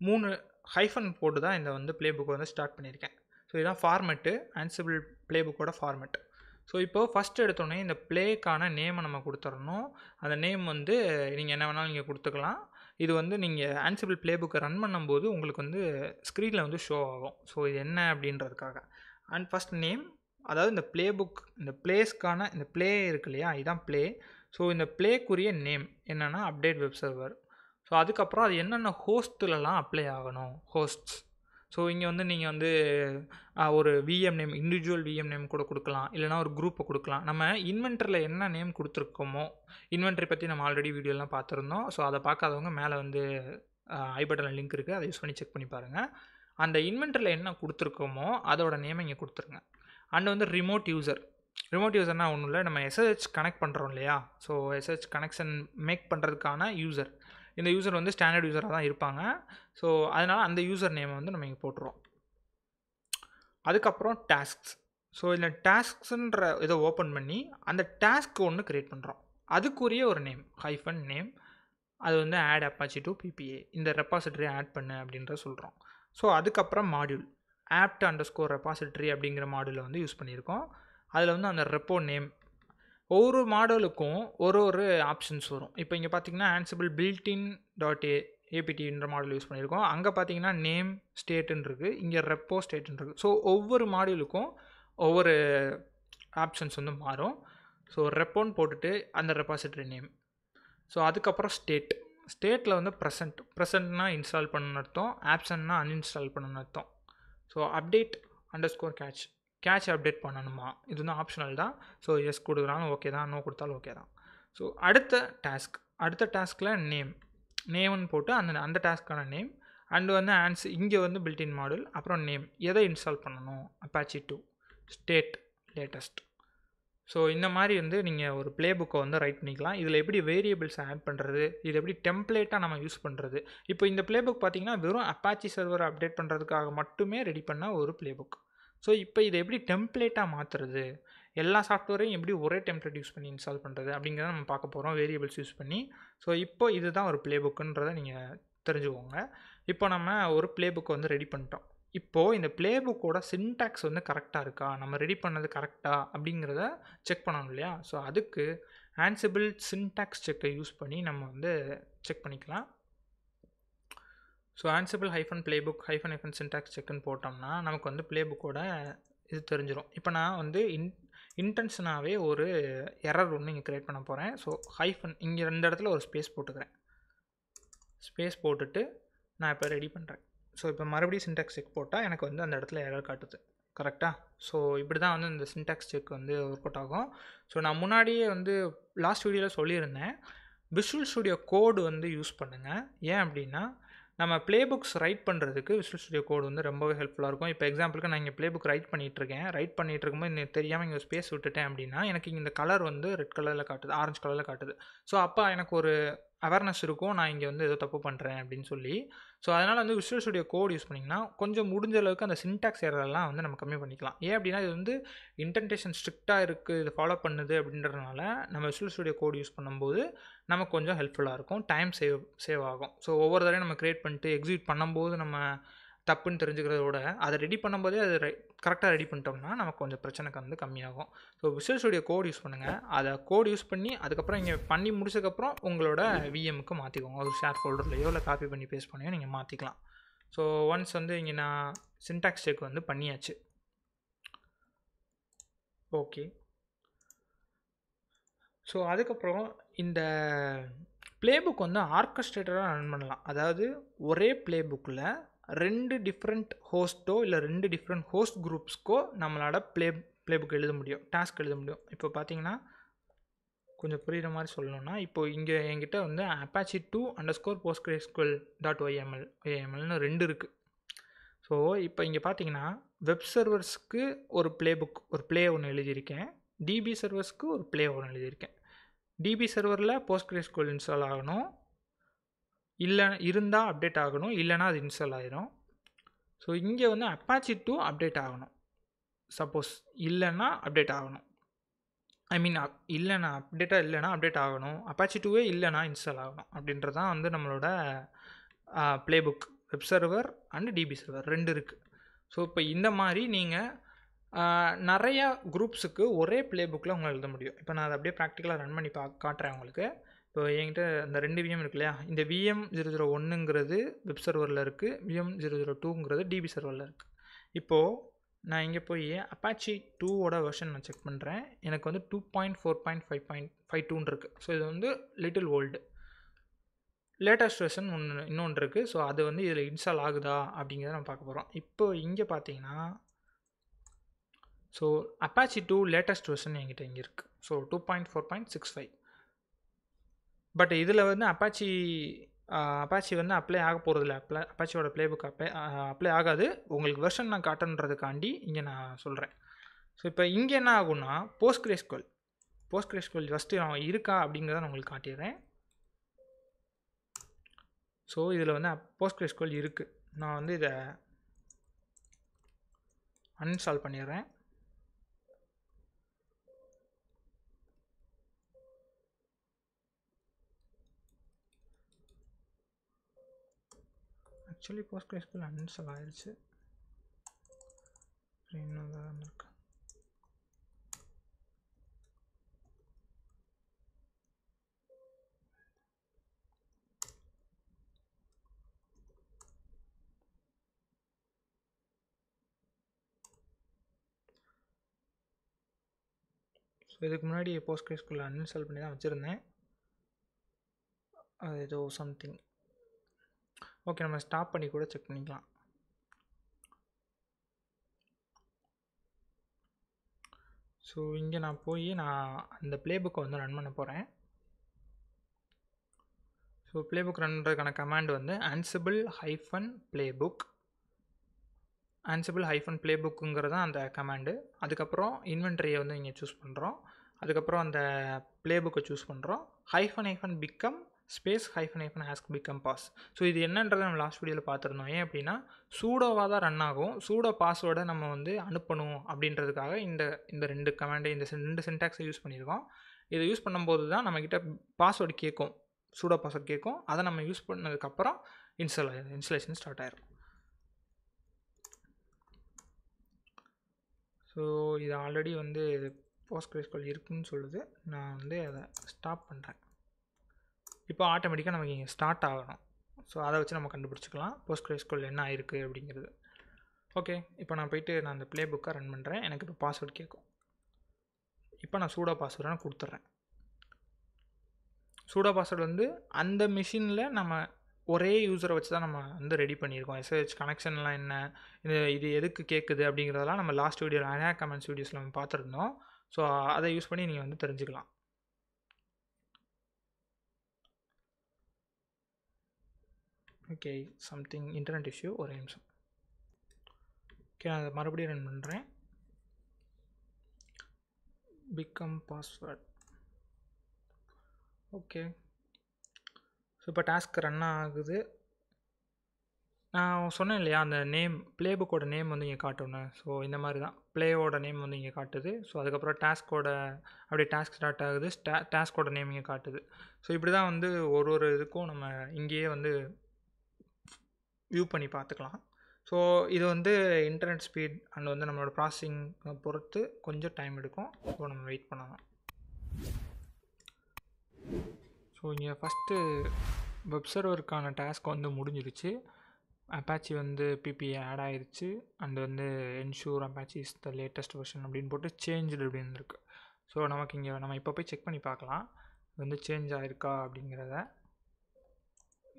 3 ஹைஃபன் போட்டு தான் இந்த வந்து ப்ளேபுக் வந்து ஸ்டார்ட் பண்ணியிருக்கேன். ஸோ இதுதான் ஃபார்மெட்டு, ஆன்சிபிள் ப்ளேபுக்கோட ஃபார்மெட். ஸோ இப்போது ஃபஸ்ட்டு எடுத்தோடனே இந்த ப்ளேக்கான நேமை நம்ம கொடுத்துடணும். அந்த நேம் வந்து நீங்கள் என்ன வேணாலும் நீங்கள் கொடுத்துக்கலாம். இது வந்து நீங்கள் ஆன்சிபிள் ப்ளேபுக்கை ரன் பண்ணும்போது உங்களுக்கு வந்து ஸ்க்ரீனில் வந்து ஷோ ஆகும். ஸோ இது என்ன அப்படின்றதுக்காக. அண்ட் ஃபஸ்ட் நேம், அதாவது இந்த ப்ளேபுக் இந்த ப்ளேஸ்க்கான இந்த ப்ளே இருக்கு இல்லையா, இதுதான் ப்ளே. ஸோ இந்த ப்ளேக்குரிய நேம் என்னென்னா அப்டேட் வெப் சர்வர். ஸோ அதுக்கப்புறம் அது என்னென்ன ஹோஸ்ட்டுலலாம் அப்ளை ஆகணும், ஹோஸ்ட்ஸ். ஸோ இங்கே வந்து நீங்கள் வந்து ஒரு VM name, individual VM name கூட கொடுக்கலாம், இல்லைனா ஒரு குரூப்பை கொடுக்கலாம். நம்ம இன்வென்டரில் என்ன நேம் கொடுத்துருக்கோமோ, இன்வென்டரி பற்றி நம்ம ஆல்ரெடி வீடியோலாம் பார்த்துருந்தோம். ஸோ அதை பார்க்காதவங்க மேலே வந்து ஐ பட்டனில் லிங்க் இருக்குது, அதை யூஸ் பண்ணி செக் பண்ணி பாருங்கள். அந்த இன்வென்டரியில் என்ன கொடுத்துருக்கோமோ அதோட நேமை இங்கே கொடுத்துருங்க. அண்ட் வந்து ரிமோட் யூசர்னால் ஒன்றும் இல்லை, நம்ம SSH கனெக்ட் பண்ணுறோம் இல்லையா. ஸோ SSH கனெக்ஷன் மேக் பண்ணுறதுக்கான யூசர். இந்த யூசர் வந்து ஸ்டாண்டர்ட் யூசராக தான் இருப்பாங்க. ஸோ அதனால் அந்த யூசர் நேமை வந்து நம்ம இங்கே போட்டுருவோம். அதுக்கப்புறம் டாஸ்க்ஸ். ஸோ இந்த டாஸ்க்ஸுன்ற இதை ஓப்பன் பண்ணி அந்த டாஸ்க்கு ஒன்று க்ரியேட் பண்ணுறோம். அதுக்குரிய ஒரு நேம் ஹைஃபன் நேம், அது வந்து ஆட் அப்பாச்சி டு PPA, இந்த ரெப்பாசிட்டரி ஆட் பண்ணு அப்படின்ற சொல்கிறோம். ஸோ அதுக்கப்புறம் மாடியூல் apt_repository அப்படிங்கிற மாடியூலை வந்து யூஸ் பண்ணியிருக்கோம். அதில் வந்து அந்த ரெப்போ நேம், ஒவ்வொரு மாடலுக்கும் ஒரு ஆப்ஷன்ஸ் வரும். இப்போ இங்கே பார்த்தீங்கன்னா ஆன்சிபிள் built-in.aptன்ற மாடல் யூஸ் பண்ணியிருக்கோம். அங்கே பார்த்தீங்கன்னா நேம் ஸ்டேட்டுன்னு இருக்குது, இங்கே ரெப்போ ஸ்டேட்டுன்னு இருக்குது. ஸோ ஒவ்வொரு மாடியூலுக்கும் ஒவ்வொரு ஆப்ஷன்ஸ் வந்து மாறும். ஸோ ரெப்போன்னு போட்டுட்டு அந்த ரெப்பாசிட்டரி நேம். ஸோ அதுக்கப்புறம் ஸ்டேட்டில் வந்து ப்ரெசண்ட்னா இன்ஸ்டால் பண்ணணும்னு அர்த்தம், ஆப்ஷன்னா அன்இன்ஸ்டால் பண்ணணும்னு அர்த்தம். ஸோ கேட்ச் அப்டேட் பண்ணணுமா, இது வந்து ஆப்ஷனல் தான். ஸோ எஸ் கொடுக்குறாலும் ஓகே தான், நோ கொடுத்தாலும் ஓகே தான். ஸோ அடுத்த டாஸ்கில் நேம்னு போட்டு அந்த டாஸ்க்கான நேம் அண்டு வந்து இங்கே வந்து பில்டின் மாடல், அப்புறம் நேம், எதை இன்ஸ்டால் பண்ணணும், அப்பாச்சி 2, ஸ்டேட் லேட்டஸ்ட். ஸோ இந்த மாதிரி வந்து நீங்கள் ஒரு ப்ளேபுக்கை வந்து ரைட் பண்ணிக்கலாம். இதில் எப்படி வேரியபிள்ஸ் ஆட் பண்ணுறது, இது எப்படி டெம்ப்ளேட்டாக நம்ம யூஸ் பண்ணுறது. இப்போ இந்த ப்ளேபுக் பார்த்தீங்கன்னா வெறும் அப்பாச்சி சர்வர் அப்டேட் பண்ணுறதுக்காக மட்டுமே ரெடி பண்ண ஒரு ப்ளேபுக். ஸோ இப்போ இதை எப்படி டெம்ப்ளேட்டாக மாற்றுறது, எல்லா சாஃப்ட்வேரையும் எப்படி ஒரே டெம்ப்ளேட் யூஸ் பண்ணி இன்ஸ்டால் பண்ணுறது அப்படிங்கிறத நம்ம பார்க்க போகிறோம், வேரியபிள்ஸ் யூஸ் பண்ணி. ஸோ இப்போ இதுதான் ஒரு ப்ளேபுக்குன்றதை நீங்கள் தெரிஞ்சுக்கோங்க. இப்போ நம்ம ஒரு ப்ளேபுக்கை வந்து ரெடி பண்ணிட்டோம். இப்போது இந்த ப்ளேபுக்கோட சின்டாக்ஸ் வந்து கரெக்டாக இருக்கா, நம்ம ரெடி பண்ணது கரெக்டாக அப்படிங்கிறத செக் பண்ணணும் இல்லையா. ஸோ அதுக்கு ஆன்சிபிள் சின்டாக்ஸ் செக்கை யூஸ் பண்ணி நம்ம வந்து செக் பண்ணிக்கலாம். ஸோ ஆன்சிபிள் -playbook -syntax செக்குன்னு போட்டோம்னா நமக்கு வந்து ப்ளேபுக்கோட இது தெரிஞ்சிடும். இப்போ நான் வந்து இன்டென்ஷனாகவே ஒரு எரர் ஒன்று இங்கே க்ரியேட் பண்ண போகிறேன். ஸோ இங்கே 2 இடத்துல ஒரு ஸ்பேஸ் போட்டுக்கிறேன். ஸ்பேஸ் போட்டுட்டு நான் இப்போ ரெடி பண்ணுறேன். ஸோ இப்போ மறுபடியும் சின்டாக்ஸ் செக் போட்டால் எனக்கு வந்து அந்த இடத்துல எரர் காட்டுது, கரெக்டாக. ஸோ இப்படி தான் வந்து இந்த சின்டாக்ஸ் செக் வந்து ஒர்க் அவுட் ஆகும். ஸோ நான் முன்னாடியே வந்து லாஸ்ட் வீடியோவில் சொல்லியிருந்தேன், விஷுவல் ஸ்டுடியோ கோடு வந்து யூஸ் பண்ணுங்கள். ஏன் அப்படின்னா நம்ம ப்ளேபுக்ஸ் ரைட் பண்ணுறதுக்கு விஷுவல் ஸ்டுடியோ கோடு வந்து ரொம்பவே ஹெல்ப்ஃபுல்லாக இருக்கும். இப்போ எக்ஸாம்பிளுக்கு நான் இங்கே ப்ளேபுக் ரைட் பண்ணிகிட்ருக்கேன். இருக்கும்போது எனக்கு தெரியாமல் இங்கே ஸ்பேஸ் விட்டுட்டேன் அப்படின்னா எனக்கு இந்த கலர் வந்து ரெட் கலரில் காட்டுது, ஆரஞ்சு கலரில் காட்டுது. ஸோ அப்போ எனக்கு ஒரு அவேர்னஸ் இருக்கும், நான் இங்கே வந்து ஏதோ தப்பு பண்ணுறேன் அப்படின்னு சொல்லி. ஸோ அதனால் வந்து விஷுவல் ஸ்டுடியோ கோட் யூஸ் பண்ணிங்கன்னா கொஞ்சம் முடிஞ்ச அளவுக்கு அந்த சின்டாக்ஸ் எரரெல்லாம் வந்து நம்ம கம்மி பண்ணிக்கலாம். ஏன் அப்படின்னா இது வந்து இன்டென்டேஷன் ஸ்ட்ரிக்டாக இருக்குது, இது ஃபாலோ பண்ணுது அப்படின்றதுனால நம்ம விஷுவல் ஸ்டுடியோ கோட் யூஸ் பண்ணும்போது நமக்கு கொஞ்சம் ஹெல்ப்ஃபுல்லாக இருக்கும், டைம் சேவ் ஆகும். ஸோ ஒவ்வொரு தடவையும் நம்ம க்ரியேட் பண்ணிட்டு எக்ஸிக்யூட் பண்ணும்போது நம்ம தப்புன்னு தெரிஞ்சுக்கிறத விட அதை ரெடி பண்ணும்போதே அது கரெக்டாக ரெடி பண்ணிட்டோம்னா நமக்கு கொஞ்சம் பிரச்சனைக்கு வந்து கம்மியாகும். So visual studio code use பண்ணுங்கள். அதை கோட் யூஸ் பண்ணி அதுக்கப்புறம் இங்கே பண்ணி முடிச்சதுக்கப்புறம் உங்களோட விஎம்க்கு மாற்றிக்கோங்க. ஒரு ஷேர் ஃபோல்டர்லையோ இல்லை காப்பி பண்ணி பேஸ்ட் பண்ணியோ நீங்கள் மாற்றிக்கலாம். ஸோ ஒன்ஸ் வந்து இங்கே நான் சின்டாக்ஸ் செக் வந்து பண்ணியாச்சு. ஓகே. ஸோ அதுக்கப்புறம் இந்த பிளேபுக் வந்து ஆர்கஸ்ட்ரேட்டராக ரன் பண்ணலாம். அதாவது ஒரே பிளேபுக்கில் 2 டிஃப்ரெண்ட் ஹோஸ்ட்டோ இல்லை 2 டிஃப்ரெண்ட் ஹோஸ்ட் குரூப்ஸ்க்கோ நம்மளோட பிளேபுக் எழுத முடியும், டாஸ்க் எழுத முடியும். இப்போ பார்த்தீங்கன்னா கொஞ்சம் புரிகிற மாதிரி சொல்லணும்னா, இப்போ இங்கே என்கிட்ட வந்து Apache 2_PostgreSQL.ymlனு 2 இருக்குது. ஸோ இப்போ இங்கே பார்த்தீங்கன்னா வெப் சர்வர்ஸ்க்கு ஒரு பிளேபுக் ஒரு பிளே ஒன்று எழுதியிருக்கேன், டிபி சர்வர்ஸ்க்கு ஒரு பிளே ஒன்று எழுதியிருக்கேன். டிபி சர்வரில் PostgreSQL இன்ஸ்டால் ஆகணும், இல்லை இருந்தால் அப்டேட் ஆகணும், இல்லைனா அது இன்ஸ்டால் ஆகிடும். ஸோ இங்கே வந்து Apache 2 அப்டேட் ஆகணும், சப்போஸ் இல்லைன்னா அப்டேட் ஆகணும். ஐ மீன் இல்லைனா அப்டேட் ஆகணும், Apache 2 இல்லைனா இன்ஸ்டால் ஆகணும். அப்படின்றது தான் வந்து நம்மளோட playbook. Web server and DP server 2 இருக்குது. ஸோ இப்போ இந்த மாதிரி நீங்கள் நிறையா குரூப்ஸுக்கு ஒரே பிளேபுக்கில் உங்களை எழுத முடியும். இப்போ நான் அதை அப்படியே ப்ராக்டிக்கலாக ரன் பண்ணி காட்டுறேன் உங்களுக்கு. இப்போ என்கிட்ட இந்த 2 VM இருக்கு இல்லையா, இந்த VM001ங்கிறது வெப் சர்வரில் இருக்குது, VM002ங்கிறது டிபி சர்வரில் இருக்குது. இப்போது நான் இங்கே போய் Apache 2ஓட வெர்ஷன் நான் செக் பண்ணுறேன். எனக்கு வந்து 2.4.5.52 இருக்குது. ஸோ இது வந்து லிட்டில் ஓல்டு. லேட்டஸ்ட் வெர்ஷன் இன்னொன்று இருக்குது. ஸோ அது வந்து இதில் இன்ஸ்டால் ஆகுதா அப்படிங்கிறத நம்ம பார்க்க போகிறோம். இப்போ இங்கே பார்த்தீங்கன்னா ஸோ Apache 2 லேட்டஸ்ட் வெர்ஷன் என்கிட்ட இங்கே இருக்குது. ஸோ 2.4.65. பட் இதில் வந்து Apache வந்து அப்ளை ஆக போகிறதில்ல. Apacheயோட பிளேபுக் அப்ளை ஆகாது. உங்களுக்கு வெர்ஷன் நான் காட்டுன்றதுக்காண்டி இங்கே நான் சொல்கிறேன். ஸோ இப்போ இங்கே என்ன ஆகும்னா PostgreSQL ஃபஸ்ட்டு நான் இருக்கா அப்படிங்கிறத நான் உங்களுக்கு காட்டிடுறேன். ஸோ இதில் வந்து PostgreSQL இருக்குது. நான் வந்து இதை அன்இன்ஸ்டால் பண்ணிடுறேன். ஆக்சுவலி PostgreSQL அன்இன்ஸ்டால் ஆயிடுச்சு. இன்னும் தான் இருக்கு. ஸோ இதுக்கு முன்னாடி PostgreSQL அன்இன்ஸ்டால் பண்ணி தான் வச்சுருந்தேன். அது ஏதோ சம்திங். ஓகே, நம்ம ஸ்டாப் பண்ணி கூட செக் பண்ணிக்கலாம். ஸோ இங்கே நான் போய் அந்த பிளேபுக்கை வந்து ரன் பண்ண போகிறேன். ஸோ பிளேபுக் ரன் பண்ணுறதுக்கான கமாண்ட் வந்து ansible-playbook. ansible-playbookங்கிறது தான் அந்த கமாண்டு. அதுக்கப்புறம் இன்வென்ட்ரியை வந்து இங்கே சூஸ் பண்ணுறோம். அதுக்கப்புறம் அந்த பிளேபுக்கை சூஸ் பண்ணுறோம். --become --ask become pass. So இது என்னன்றதை நம்ம லாஸ்ட் வீடியோவில் பார்த்துருந்தோம். ஏன் அப்படின்னா சூடோவாக தான் ரன் ஆகும். சூடோ பாஸ்வேர்டை நம்ம வந்து அனுப்பணும் அப்படின்றதுக்காக இந்த 2 கமாண்டு, இந்த 2 சின்டாக்ஸை யூஸ் பண்ணியிருக்கோம். இதை யூஸ் பண்ணும்போது தான் நம்மக்கிட்ட பாஸ்வேர்டு கேட்கும், சூடோ பாஸ்வேர்டு கேட்கும். அதை நம்ம யூஸ் பண்ணதுக்கப்புறம் இன்ஸ்டலேஷன் ஸ்டார்ட் ஆகிடும். ஸோ இது ஆல்ரெடி வந்து PostgreSQL இருக்குதுன்னு சொல்லுது. நான் வந்து அதை ஸ்டாப் பண்ணுறேன். இப்போ ஆட்டோமேட்டிக்காக நமக்கு இங்கே ஸ்டார்ட் ஆகணும். ஸோ அதை வச்சு நம்ம கண்டுபிடிச்சிக்கலாம் PostgreSQL என்ன ஆயிருக்கு அப்படிங்கிறது. ஓகே, இப்போ நான் போயிட்டு நான் அந்த பிளேபுக்கை ரன் பண்ணுறேன். எனக்கு இப்போ பாஸ்வேர்டு கேட்கும். இப்போ நான் சூடோ பாஸ்வேர்டை நான் கொடுத்துட்றேன். சூடோ பாஸ்வேர்டு வந்து அந்த மிஷினில் நம்ம ஒரே யூஸரை வச்சு தான் நம்ம வந்து ரெடி பண்ணியிருக்கோம். SSH கனெக்ஷன்லாம் என்ன, இது எதுக்கு கேட்குது அப்படிங்கிறதெல்லாம் நம்ம லாஸ்ட் வீடியோவில் நிறையா கமெண்ட்ஸ் வீடியோஸில் நம்ம பார்த்துருந்தோம். ஸோ அதை யூஸ் பண்ணி நீங்கள் வந்து தெரிஞ்சுக்கலாம். ஓகே, சம்திங் இன்டர்நெட் இஷ்யூ, ஒரு நிமிஷம். ஓகே, நான் அதை மறுபடியும் ரன் பண்ணுறேன். become password. ஓகே, ஸோ இப்போ டாஸ்க் ரன் ஆகுது. நான் சொன்னேன் இல்லையா, அந்த பிளேபுக்கோட நேம் வந்து இங்கே காட்டணும். ஸோ இந்த மாதிரி தான் பிளேயோட நேம் வந்து இங்கே காட்டுது. ஸோ அதுக்கப்புறம் அப்படியே டாஸ்க் ஸ்டார்ட் ஆகுது. டாஸ்கோட நேம் இங்கே காட்டுது. ஸோ இப்படி தான் வந்து ஒரு இதுக்கும் நம்ம இங்கேயே வந்து வியூ பண்ணி பார்த்துக்கலாம். ஸோ இது வந்து இன்டர்நெட் ஸ்பீட் அண்ட் வந்து நம்மளோட ப்ராசஸிங் பொறுத்து கொஞ்சம் டைம் எடுக்கும். ஸோ நம்ம வெயிட் பண்ணலாம். ஸோ இங்கே ஃபஸ்ட்டு வெப் சர்வருக்கான டாஸ்க் வந்து முடிஞ்சிருச்சு. அப்பாச்சி வந்து பிபிஏ ஆட் ஆயிருச்சு அண்ட் வந்து ensure Apache is the latest version அப்படின்னு போட்டு சேஞ்சு அப்படின்னு இருக்குது. ஸோ நமக்கு இங்கே நம்ம இப்போ போய் செக் பண்ணி பார்க்கலாம் வந்து சேஞ்ச் ஆகிருக்கா அப்படிங்கிறத.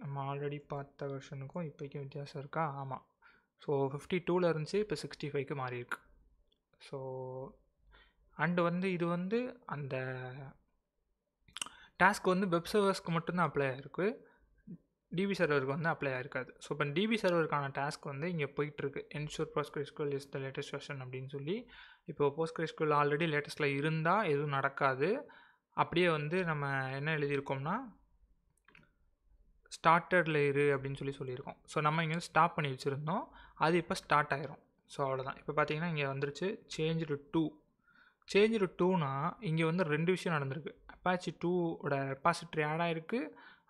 நம்ம ஆல்ரெடி பார்த்த வெர்ஷனுக்கும் இப்போக்கும் வித்தியாசம் இருக்கா? ஆமாம். ஸோ 52ல் இருந்துச்சு, இப்போ 65க்கு மாறி இருக்கு. ஸோ அண்டு வந்து இது வந்து அந்த டாஸ்க் வந்து வெப் சர்வர்ஸ்க்கு மட்டும்தான் அப்ளை ஆகிருக்கு, டிபி சர்வருக்கு வந்து அப்ளை ஆகிருக்காது. ஸோ இப்போ டிபி சர்வருக்கான டாஸ்க் வந்து இங்கே போயிட்டுருக்கு. Ensure PostgreSQL is the latest version அப்படின்னு சொல்லி. இப்போ PostgreSQL ஆல்ரெடி லேட்டஸ்ட்டில் இருந்தால் எதுவும் நடக்காது. அப்படியே வந்து நம்ம என்ன எழுதியிருக்கோம்னா ஸ்டார்டடில் இரு அப்படின்னு சொல்லியிருக்கோம். ஸோ நம்ம இங்கே வந்து ஸ்டாப் பண்ணி வச்சுருந்தோம், அது இப்போ ஸ்டார்ட் ஆயிரும். ஸோ அவ்வளோதான். இப்போ பார்த்தீங்கன்னா இங்கே வந்துருச்சு சேஞ்சு டு 2னா இங்கே வந்து 2 விஷயம் நடந்திருக்கு. அப்பாச்சி 2ஓட ரெபாசிட்ரி ஆட் ஆகிருக்கு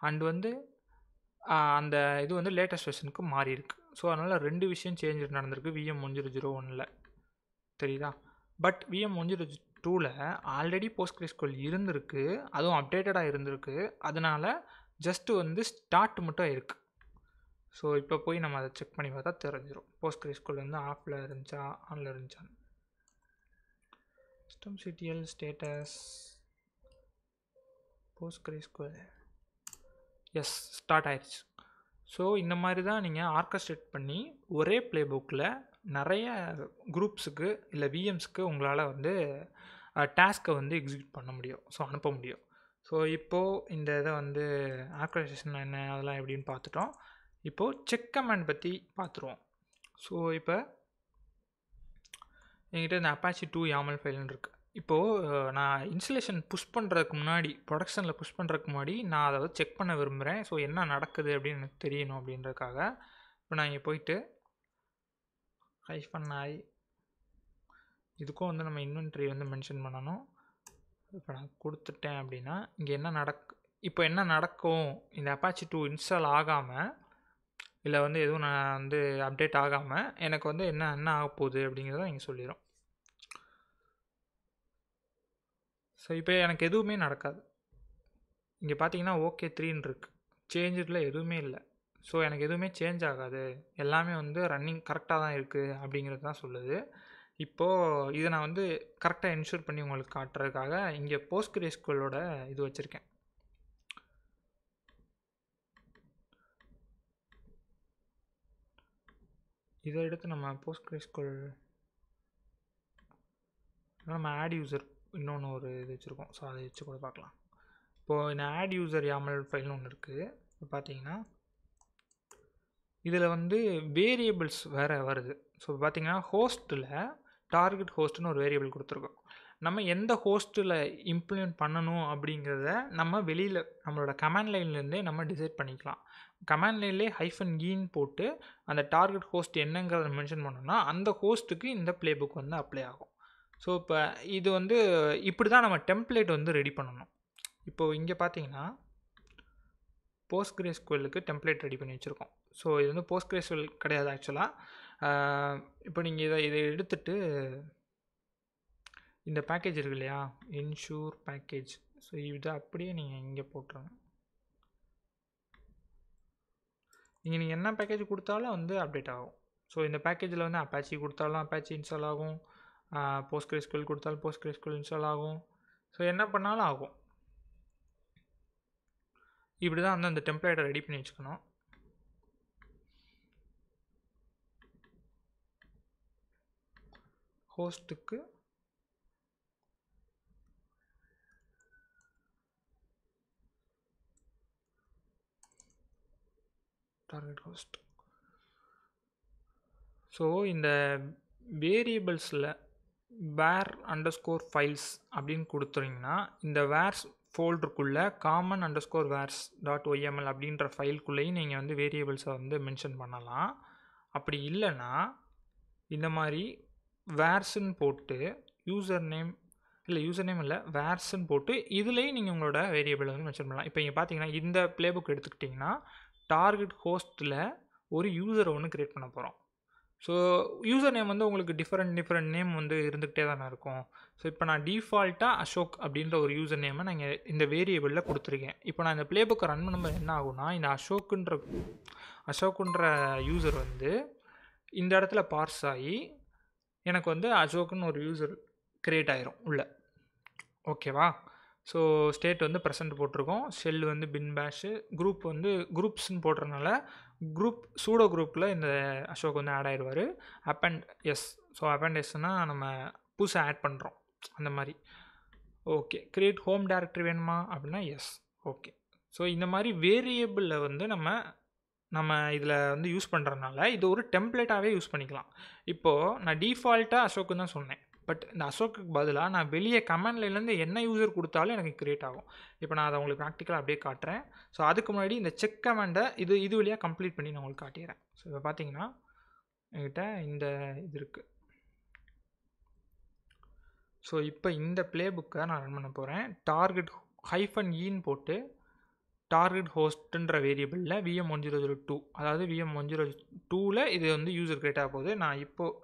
அண்ட் வந்து அந்த இது வந்து லேட்டஸ்ட் வெர்ஷனுக்கு மாறி இருக்கு. ஸோ அதனால் 2 விஷயம் சேஞ்ச் நடந்திருக்கு VM1001ல், தெரியுதா? பட் VM1002ல் ஆல்ரெடி PostgreSQL இருந்திருக்கு, அதுவும் அப்டேட்டடாக இருந்திருக்கு. அதனால் ஜஸ்ட்டு வந்து ஸ்டார்ட் மட்டும் இருக்குது. ஸோ இப்போ போய் நம்ம அதை செக் பண்ணி பார்த்தா தெரிஞ்சிடும் PostgreSQL வந்து ஆஃபில் இருந்துச்சா ஆனில் இருந்துச்சான்னு. systemctl status PostgreSQL S start ஆயிடுச்சு. ஸோ இந்த மாதிரி தான் நீங்கள் ஆர்கஸ்ட்ரேட் பண்ணி ஒரே ப்ளேபுக்கில் நிறைய குரூப்ஸுக்கு இல்லை விஎம்ஸ்க்கு உங்களால் வந்து டாஸ்க்கை வந்து எக்ஸிக்யூட் பண்ண முடியும், ஸோ அனுப்ப முடியும். ஸோ இப்போது இந்த இதை வந்து ஆர்கனைசேஷன் என்ன அதெல்லாம் எப்படின்னு பார்த்துட்டோம். இப்போது செக் கமாண்ட் பற்றி பார்த்துருவோம். ஸோ இப்போ என்கிட்ட இந்த அப்பாச்சி 2 YAML ஃபைல்னு இருக்குது. இப்போது நான் இன்ஸ்டலேஷன் புஷ் பண்ணுறதுக்கு முன்னாடி, ப்ரொடக்ஷனில் புஷ் பண்ணுறதுக்கு முன்னாடி நான் அதை செக் பண்ண விரும்புகிறேன். ஸோ என்ன நடக்குது அப்படின்னு எனக்கு தெரியணும் அப்படின்றதுக்காக இப்போ நான் இங்கே போயிட்டு -i இதுக்கும் வந்து நம்ம இன்வென்ட்ரி வந்து மென்ஷன் பண்ணணும். இப்போ நான் கொடுத்துட்டேன் அப்படின்னா இங்கே இப்போ என்ன நடக்கும், இந்த அப்பாச்சி 2 இன்ஸ்டால் ஆகாமல் இல்லை வந்து எதுவும் நான் வந்து அப்டேட் ஆகாமல் எனக்கு வந்து என்ன ஆக போகுது அப்படிங்கிறத இங்கே சொல்லிடும். ஸோ இப்போ எனக்கு எதுவுமே நடக்காது. இங்கே பார்த்தீங்கன்னா OK3ன்னு இருக்குது, சேஞ்சில் எதுவுமே இல்லை. ஸோ எனக்கு எதுவுமே சேஞ்ச் ஆகாது, எல்லாமே வந்து ரன்னிங் கரெக்டாக தான் இருக்குது அப்படிங்கிறது தான் சொல்லுது. இப்போது இதை நான் வந்து கரெக்டாக என்ஷூர் பண்ணி உங்களுக்கு காட்டுறதுக்காக இங்கே PostgreSQLோட இது வச்சுருக்கேன். இதை எடுத்து நம்ம PostgreSQL நம்ம ஆட் யூசர் இன்னொன்று ஒரு இது வச்சுருக்கோம், ஸோ அதை வச்சு கூட பார்க்கலாம். இப்போது இந்த ஆட் யூசர் YAML ஃபைல்னு ஒன்று இருக்குது. இப்போ பார்த்தீங்கன்னா இதில் வந்து வேரியபிள்ஸ் வேறு வருது. ஸோ பார்த்தீங்கன்னா ஹோஸ்ட்டில் டார்கெட் ஹோஸ்ட்னு ஒரு வேரியபிள் கொடுத்துருக்கோம். நம்ம எந்த ஹோஸ்ட்டில் இம்ப்ளிமெண்ட் பண்ணணும் அப்படிங்கிறத நம்ம வெளியில் நம்மளோட கமாண்ட் லைன்லேருந்தே நம்ம டிசைட் பண்ணிக்கலாம். கமாண்ட் லைன்லேயே -ன்னு போட்டு அந்த டார்கெட் ஹோஸ்ட் என்னங்கிறத மென்ஷன் பண்ணோம்னா அந்த ஹோஸ்ட்டுக்கு இந்த ப்ளேபுக் வந்து அப்ளை ஆகும். ஸோ இப்போ இது வந்து இப்படி தான் நம்ம டெம்ப்ளேட் வந்து ரெடி பண்ணணும். இப்போது இங்கே பார்த்தீங்கன்னா PostgreSQLக்கு டெம்ப்ளேட் ரெடி பண்ணி வச்சுருக்கோம். ஸோ இது வந்து PostgreSQL கிடையாது ஆக்சுவலாக. இப்போ நீங்கள் இதை எடுத்துகிட்டு இந்த பேக்கேஜ் இருக்கு இல்லையா, என்ஷூர் பேக்கேஜ், ஸோ இதை அப்படியே நீங்கள் இங்கே போட்டுருங்க. இங்கே நீங்கள் என்ன பேக்கேஜ் கொடுத்தாலும் வந்து அப்டேட் ஆகும். ஸோ இந்த பேக்கேஜில் வந்து அப்பாச்சி கொடுத்தாலும் அப்பாச்சி இன்ஸ்டால் ஆகும், PostgreSQL கொடுத்தாலும் PostgreSQL இன்ஸ்டால் ஆகும். ஸோ என்ன பண்ணாலும் ஆகும். இப்படி தான் வந்து அந்த டெம்ப்ளேட்டை ரெடி பண்ணி வச்சுக்கணும். ஹோஸ்ட்டுக்கு டார்கெட் ஹோஸ்ட். ஸோ இந்த வேரியபிள்ஸில் var_files அப்படின்னு கொடுத்துட்டிங்கன்னா இந்த வேர்ஸ் ஃபோல்டருக்குள்ளே common_vars.yml அப்படின்ற ஃபைல்குள்ளேயும் நீங்கள் வந்து வேரியபிள்ஸை வந்து மென்ஷன் பண்ணலாம். அப்படி இல்லைன்னா இந்த மாதிரி வேர்ஸ்ன்னு போட்டு யூசர் நேம் இல்லை வேர்ஸ்ன்னு போட்டு இதுலேயும் நீங்கள் உங்களோட வேரியபிளை வந்து மென்ஷன் பண்ணலாம். இப்போ இங்கே பார்த்தீங்கன்னா இந்த ப்ளேபுக் எடுத்துக்கிட்டிங்கன்னா டார்கெட் ஹோஸ்ட்டில் ஒரு யூசரை ஒன்று க்ரியேட் பண்ண போகிறோம். ஸோ யூசர் நேம் வந்து உங்களுக்கு டிஃப்ரெண்ட் நேம் வந்து இருந்துக்கிட்டே தானே இருக்கும். ஸோ இப்போ நான் டிஃபால்ட்டாக அசோக் அப்படின்ற ஒரு யூசர் நேமை நான் இந்த வேரியபிளில் கொடுத்துருக்கேன். இப்போ நான் இந்த ப்ளேபுக்கை ரன் பண்ணும்போது என்ன ஆகும்னா இந்த அசோக்குன்ற யூசர் வந்து இந்த இடத்துல பார்ஸ் ஆகி எனக்கு வந்து அசோக்குன்னு ஒரு யூசர் க்ரியேட் ஆயிரும் உள்ள. ஓகேவா? ஸோ ஸ்டேட் வந்து ப்ரெசென்ட் போட்டிருக்கோம். ஷெல் வந்து பின் பேஷு, குரூப் வந்து குரூப்ஸ்ன்னு போடுறதுனால குரூப் சூடோ குரூப்பில் இந்த அசோக் வந்து ஆட் ஆயிடுவார். Append S. ஸோ அப்பண்ட் எஸ்னால் நம்ம புதுசாக ஆட் பண்ணுறோம் அந்த மாதிரி. ஓகே, கிரியேட் ஹோம் டைரக்டரி வேணுமா அப்படின்னா எஸ். ஓகே. ஸோ இந்த மாதிரி வேரியபிளில் வந்து நம்ம இதில் வந்து யூஸ் பண்ணுறதுனால இது ஒரு டெம்ப்ளேட்டாகவே யூஸ் பண்ணிக்கலாம். இப்போது நான் டிஃபால்ட்டாக அசோக்குன்னு தான் சொன்னேன். பட் இந்த அசோக்குக்கு பதிலாக நான் வெளியே கமெண்ட் லைன்லேருந்து என்ன யூசர் கொடுத்தாலும் எனக்கு கிரியேட் ஆகும். இப்போ நான் அதை உங்களுக்கு ப்ராக்டிக்கலாக அப்படியே காட்டுறேன். ஸோ அதுக்கு முன்னாடி இந்த செக் கமெண்டை இது வழியாக கம்ப்ளீட் பண்ணி நான் உங்களுக்கு காட்டிடுறேன். ஸோ இப்போ பார்த்தீங்கன்னா என்கிட்ட இந்த இது இருக்குது. ஸோ இப்போ இந்த ப்ளே புக்கை நான் ரன் பண்ண போகிறேன். டார்கெட் -ன்னு போட்டு டார்கெட் ஹோஸ்ட்டுன்ற வேரியபிளில் VM1002, அதாவது VM1002ல் இது வந்து யூசர் கிரியேட் ஆக போகுது. நான் இப்போது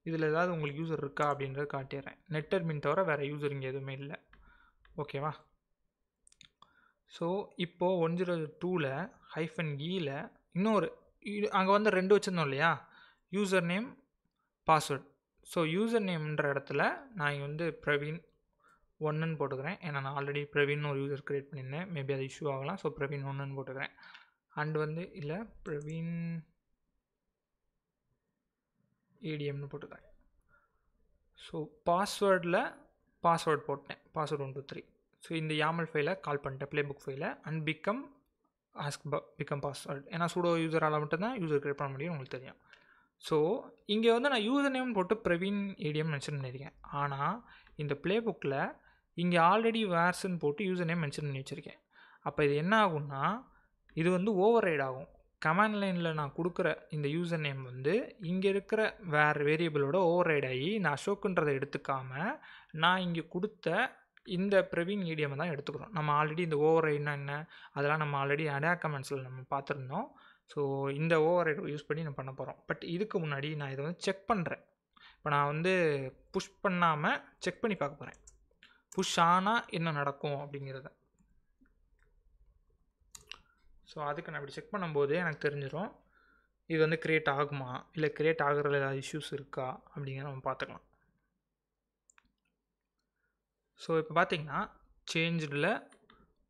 இதில் ஏதாவது உங்களுக்கு யூசர் இருக்கா அப்படின்றத காட்டிடுறேன். நெட்டர்மின் தவிர வேறு யூசர் இங்கே எதுவுமே இல்லை. ஓகேவா? ஸோ இப்போது 102ல் -ல இன்னொரு அங்கே வந்து 2 வச்சுருந்தோம் இல்லையா, user name password. So user நேம்ன்ற இடத்துல நான் இங்கே வந்து பிரவீன் 1ன்னு போட்டுக்கிறேன். ஏன்னா நான் ஆல்ரெடி பிரவீன் ஒரு யூசர் க்ரியேட் பண்ணியிருந்தேன். மேபி அது இஷ்யூ ஆகலாம். ஸோ பிரவீன் 1ன்னு போட்டுக்கிறேன். அண்ட் வந்து இல்லை பிரவீன் ஏடிஎம்னு போட்டுக்கிறேன். ஸோ பாஸ்வேர்டில் பாஸ்வேர்ட் போட்டேன், பாஸ்வேர்ட் 123. ஸோ இந்த யாமல் ஃபைலை கால் பண்ணிட்டேன், ப்ளே புக் ஃபைலை. And become password. ஏன்னா சூடோ யூசரால் மட்டும்தான் யூசர் க்ரியேட் பண்ண முடியும், உங்களுக்கு தெரியும். ஸோ இங்கே வந்து நான் யூசர் நேம் போட்டு பிரவீன் ஏடிஎம் மென்ஷன் பண்ணியிருக்கேன். ஆனால் இந்த ப்ளே புக்கில் இங்கே ஆல்ரெடி வேர்ஸ்ன்னு போட்டு யூசர் நேம் மென்ஷன் பண்ணி வச்சுருக்கேன். அப்போ இது என்ன ஆகும்னா, இது வந்து ஓவர் ரைட் ஆகும். கமாண்ட் லைனில் நான் கொடுக்குற இந்த யூசர் நேம் வந்து இங்கே இருக்கிற வேறு வேரியபிளோட ஓவர் ரைட் ஆகி இந்த அசோக்குன்றதை எடுத்துக்காமல் நான் இங்கே கொடுத்த இந்த பிரவீன் ஏடிஎம்மை தான் எடுத்துக்கிறோம். நம்ம ஆல்ரெடி இந்த ஓவர் ரைட்னா என்ன, அதெல்லாம் நம்ம ஆல்ரெடி அடா கமெண்ட்ஸில் நம்ம பார்த்துருந்தோம். ஸோ இந்த ஓவர் ரைட் யூஸ் பண்ணி நம்ம பண்ண போகிறோம். பட் இதுக்கு முன்னாடி நான் இதை வந்து செக் பண்ணுறேன். இப்போ நான் வந்து புஷ் பண்ணாமல் செக் பண்ணி பார்க்க போகிறேன், புஷ் ஆனால் என்ன நடக்கும் அப்படிங்கிறத. ஸோ அதுக்கு நான் இப்படி செக் பண்ணும்போது எனக்கு தெரிஞ்சிடும் இது வந்து க்ரியேட் ஆகுமா, இல்லை க்ரியேட் ஆகிறதுல ஏதாவது இஷ்யூஸ் இருக்கா அப்படிங்கிறத நம்ம பார்த்துக்கலாம். ஸோ இப்போ பார்த்தீங்கன்னா சேஞ்சில்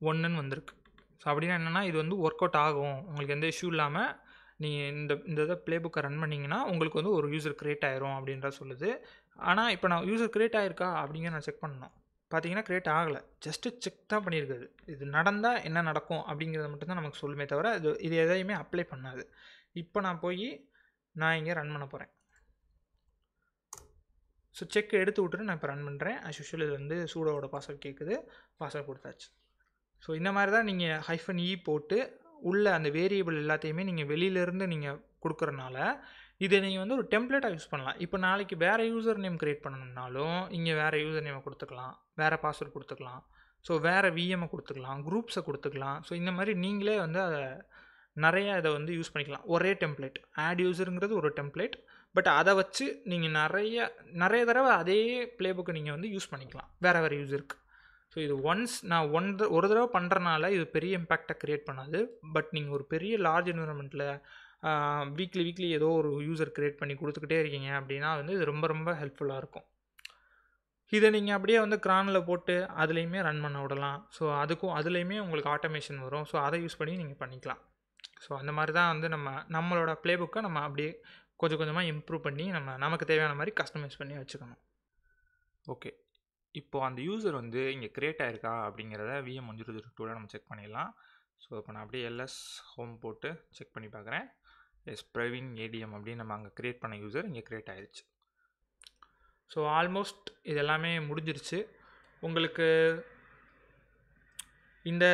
1ன்னு வந்திருக்கு. ஸோ அப்படின்னா என்னென்னா இது வந்து ஒர்க் அவுட் ஆகும், உங்களுக்கு எந்த இஷ்யூ இல்லாமல் நீங்கள் இந்த இதை ப்ளே புக்கை ரன் பண்ணிங்கன்னா உங்களுக்கு வந்து ஒரு யூசர் க்ரியேட் ஆயிரும் அப்படின்ற சொல்லுது. ஆனால் இப்போ நான் யூசர் க்ரியேட் ஆகிருக்கா அப்படிங்கிற நான் செக் பண்ணணும். பார்த்தீங்கன்னா க்ரியேட் ஆகலை, ஜஸ்ட்டு செக் தான் பண்ணியிருக்குது. இது நடந்தால் என்ன நடக்கும் அப்படிங்கிறத மட்டும்தான் நமக்கு சொல்லுமே தவிர இது எதையுமே அப்ளை பண்ணாது. இப்போ நான் இங்கே ரன் பண்ண போகிறேன். ஸோ செக் எடுத்து விட்டுட்டு நான் இப்போ ரன் பண்ணுறேன். ஆஸ் யூஷுவல் இது வந்து சூடோவோட பாஸ்வேர்ட் கேட்குது, பாஸ்வேர்ட் கொடுத்தாச்சு. ஸோ இந்த மாதிரி தான் நீங்கள் -e போட்டு உள்ள அந்த வேரியபிள் எல்லாத்தையுமே நீங்கள் வெளியிலேருந்து நீங்கள் கொடுக்குறனால இதை நீங்கள் வந்து ஒரு டெம்ப்ளேட்டாக யூஸ் பண்ணலாம். இப்போ நாளைக்கு வேறு யூசர் நேம் க்ரியேட் பண்ணணும்னாலும் இங்கே வேறு யூசர் நேமை கொடுத்துக்கலாம், வேறு பாஸ்வேர்ட் கொடுத்துக்கலாம், ஸோ வேறு விஎம்ஐ கொடுத்துக்கலாம், குரூப்ஸை கொடுத்துக்கலாம். ஸோ இந்த மாதிரி நீங்களே வந்து அதை நிறையா இதை வந்து யூஸ் பண்ணிக்கலாம். ஒரே டெம்ப்ளேட் ஆட் யூசருங்கிறது ஒரு டெம்ப்ளேட், பட் அதை வச்சு நீங்கள் நிறைய தடவை அதே ப்ளே புக்கை நீங்கள் வந்து யூஸ் பண்ணிக்கலாம் வேறு யூசருக்கு. ஸோ இது ஒன்ஸ் நான் ஒரு தடவை பண்ணுறனால இது பெரிய இம்பேக்டை க்ரியேட் பண்ணாது. பட் நீங்கள் ஒரு பெரிய லார்ஜ் என்விரான்மெண்ட்டில் வீக்லி ஏதோ ஒரு யூசர் க்ரியேட் பண்ணி கொடுத்துக்கிட்டே இருக்கீங்க அப்படின்னா வந்து இது ரொம்ப ரொம்ப ஹெல்ப்ஃபுல்லாக இருக்கும். இதை நீங்கள் அப்படியே வந்து கிரானில் போட்டு அதுலேயுமே ரன் பண்ண விடலாம். ஸோ அதுலேயுமே உங்களுக்கு ஆட்டோமேஷன் வரும். ஸோ அதை யூஸ் பண்ணி நீங்கள் பண்ணிக்கலாம். ஸோ அந்த மாதிரி தான் வந்து நம்மளோட ப்ளே புக்கை நம்ம அப்படியே கொஞ்சம் கொஞ்சமாக இம்ப்ரூவ் பண்ணி நமக்கு தேவையான மாதிரி கஸ்டமைஸ் பண்ணி வச்சுக்கணும். ஓகே, இப்போது அந்த யூசர் வந்து இங்கே க்ரியேட் ஆகிருக்கா அப்படிங்கிறத VM1002ல் நம்ம செக் பண்ணிடலாம். ஸோ இப்போ நான் அப்படியே எல்எஸ் ஹோம் போட்டு செக் பண்ணி பார்க்குறேன். எஸ், பிரவீன் ஏடிஎம் அப்படின்னு நம்ம அங்கே க்ரியேட் பண்ண யூசர் இங்கே க்ரியேட் ஆகிடுச்சு. ஸோ ஆல்மோஸ்ட் இது எல்லாமே முடிஞ்சிருச்சு. உங்களுக்கு இந்த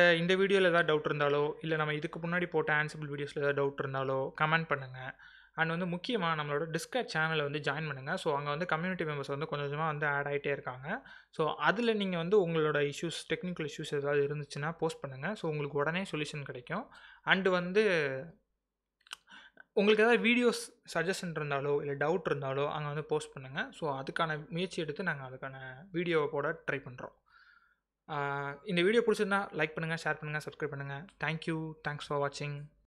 வீடியோவில் ஏதாவது டவுட் இருந்தாலோ, இல்லை நம்ம இதுக்கு முன்னாடி போட்ட ஆன்சிபிள் வீடியோஸில் ஏதாவது டவுட் இருந்தாலோ கமெண்ட் பண்ணுங்கள். அண்ட் வந்து முக்கியமாக நம்மளோட டிஸ்கார்ட் சேனலை வந்து ஜாயின் பண்ணுங்கள். ஸோ அங்கே வந்து கம்யூனிட்டி மெம்பர்ஸ் வந்து கொஞ்சம் கொஞ்சமாக வந்து ஆட் ஆகிட்டே இருக்காங்க. ஸோ அதில் நீங்கள் வந்து உங்களோட டெக்னிக்கல் இஷ்யூஸ் ஏதாவது இருந்துச்சுன்னா போஸ்ட் பண்ணுங்கள். ஸோ உங்களுக்கு உடனே சொல்யூஷன் கிடைக்கும். அண்டு வந்து உங்களுக்கு ஏதாவது வீடியோஸ் சஜஷன் இருந்தாலோ இல்லை டவுட் இருந்தாலோ அங்கே வந்து போஸ்ட் பண்ணுங்கள். ஸோ அதுக்கான முயற்சி எடுத்து நாங்கள் அதுக்கான வீடியோவை போட ட்ரை பண்ணுறோம். இந்த வீடியோ பிடிச்சிருந்தா லைக் பண்ணுங்கள், ஷேர் பண்ணுங்கள், சப்ஸ்கிரைப் பண்ணுங்கள். தேங்க்யூ, தேங்க்ஸ் ஃபார் வாட்சிங்.